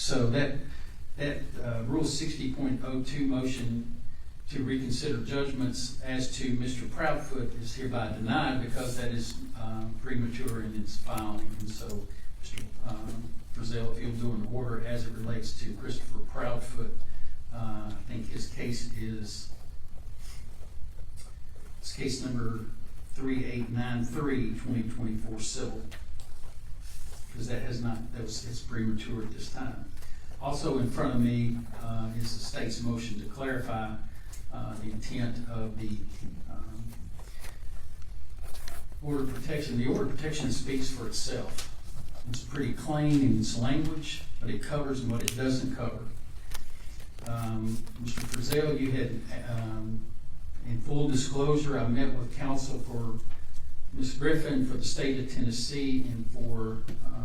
So that Rule 60.02 motion to reconsider judgments as to Mr. Proudfoot is hereby denied because that is premature in its filing. And so, Mr. Frizzell, if you'll do an order as it relates to Christopher Proudfoot, I think his case is case number 3893, 2024 civil, because it's premature at this time. Also in front of me is the state's motion to clarify the intent of the order of protection. The order of protection speaks for itself. It's pretty plain in its language, but it covers what it doesn't cover. Mr. Frizzell, you had, in full disclosure, I met with counsel for Ms. Griffin for the state of Tennessee and for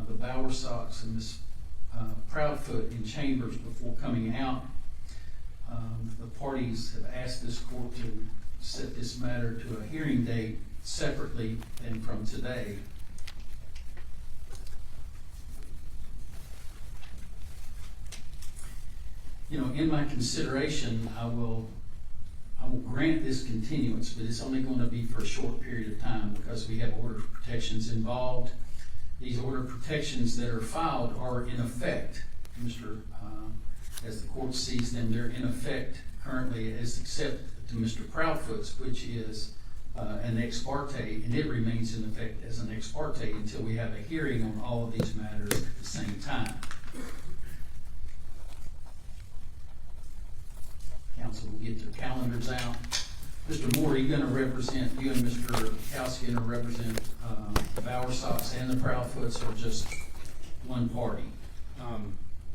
the Bowersox and Ms. Proudfoot in chambers before coming out. The parties have asked this court to set this matter to a hearing date separately than from today. You know, in my consideration, I will grant this continuance, but it's only going to be for a short period of time because we have order of protections involved. These order of protections that are filed are in effect, as the court sees them, they're in effect currently except to Mr. Proudfoot's, which is an ex parte, and it remains in effect as an ex parte until we have a hearing on all of these matters at the same time. Council will get their calendars out. Mr. Moore, are you going to represent, you and Mr. Kowski going to represent the Bowersox and the Proudfoots, or just one party?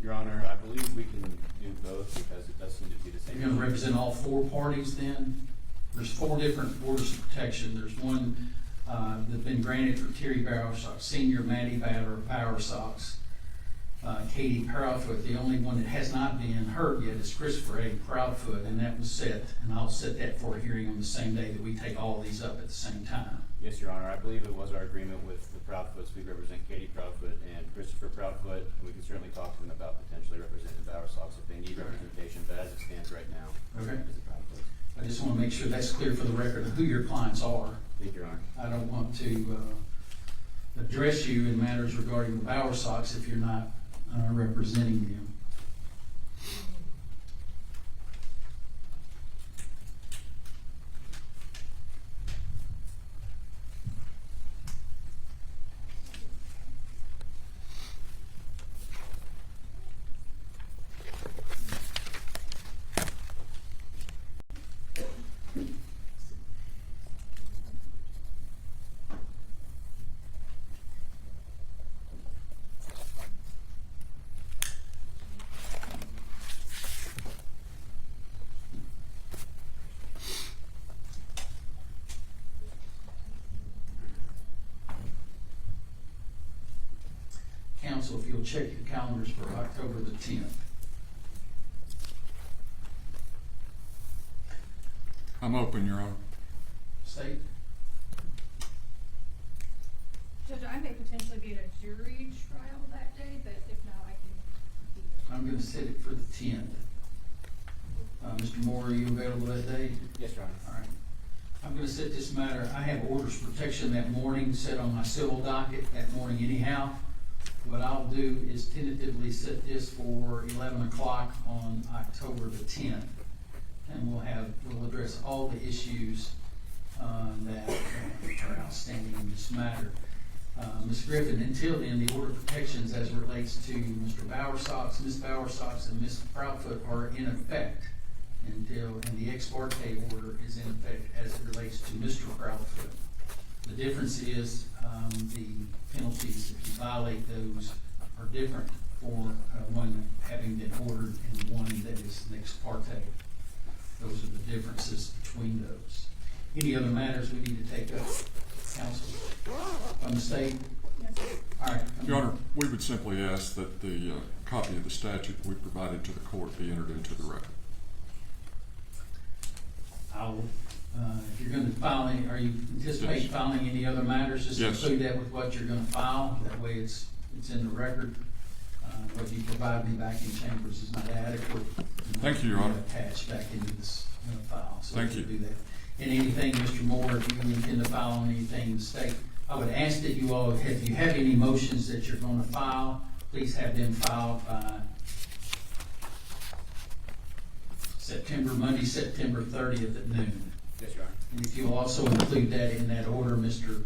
Your Honor, I believe we can do both because it does seem to be the same. You're going to represent all four parties then? There's four different orders of protection. There's one that's been granted for Terry Bowersox, Senior, Maddie Bowersox, Katie Proudfoot. The only one that has not been heard yet is Christopher A. Proudfoot, and that was set, and I'll set that for a hearing on the same day that we take all these up at the same time. Yes, Your Honor. I believe it was our agreement with the Proudfoots. We represent Katie Proudfoot and Christopher Proudfoot. We can certainly talk to them about potentially representing the Bowersox if they need representation, but as it stands right now, Okay. it's the Proudfoots. I just want to make sure that's clear for the record of who your clients are. Thank you, Your Honor. I don't want to address you in matters regarding the Bowersox if you're not representing them. Council, if you'll check your calendars for October the 10th. I'm open, Your Honor. State? Judge, I may potentially be at a jury trial that day, but if not, I can be there. I'm going to set it for the 10th. Mr. Moore, are you available that day? Yes, Your Honor. All right. I'm going to set this matter. I have orders of protection that morning set on my civil docket that morning anyhow. What I'll do is tentatively set this for 11 o'clock on October the 10th. And we'll address all the issues that are outstanding in this matter. Ms. Griffin, until then, the order of protections as it relates to Mr. Bowersox, Ms. Bowersox, and Ms. Proudfoot are in effect and the ex parte order is in effect as it relates to Mr. Proudfoot. The difference is the penalties, if you violate those, are different for one having been ordered and one that is ex parte. Those are the differences between those. Any other matters we need to take up, counsel? From the state? Yes, sir. All right. Your Honor, we would simply ask that the copy of the statute we provided to the court be entered into the record. If you're going to file any, are you anticipating filing any other matters? Just Yes. include that with what you're going to file. That way it's in the record. What you provide me back in chambers is not adequate. Thank you, Your Honor. Attached back into this file, so Thank we you. can do that. And anything, Mr. Moore, if you intend to file on anything in the state, I would ask that you all, if you have any motions that you're gonna file, please have them filed by Monday, September 30th at noon. Yes, Your Honor. And if you'll also include that in that order, Mr.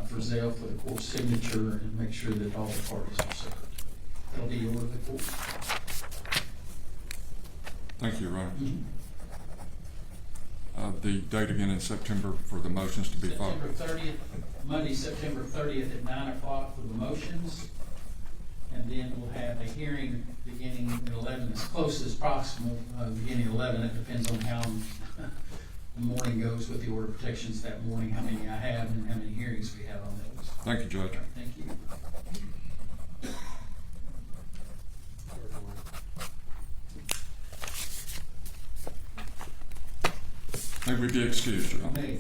Frizell, for the court's signature, and make sure that all the parties are served. That'll be the order of the court. Thank you, Your Honor. Mhm. The date again in September for the motions to be filed. September 30th, Monday, September 30th at 9 o'clock for the motions. And then we'll have a hearing beginning at 11, as close as possible, beginning at 11. It depends on how the morning goes with the order of protections that morning, how many I have and how many hearings we have on those. Thank you, Judge. Thank you. May we be excused, Your Honor. May.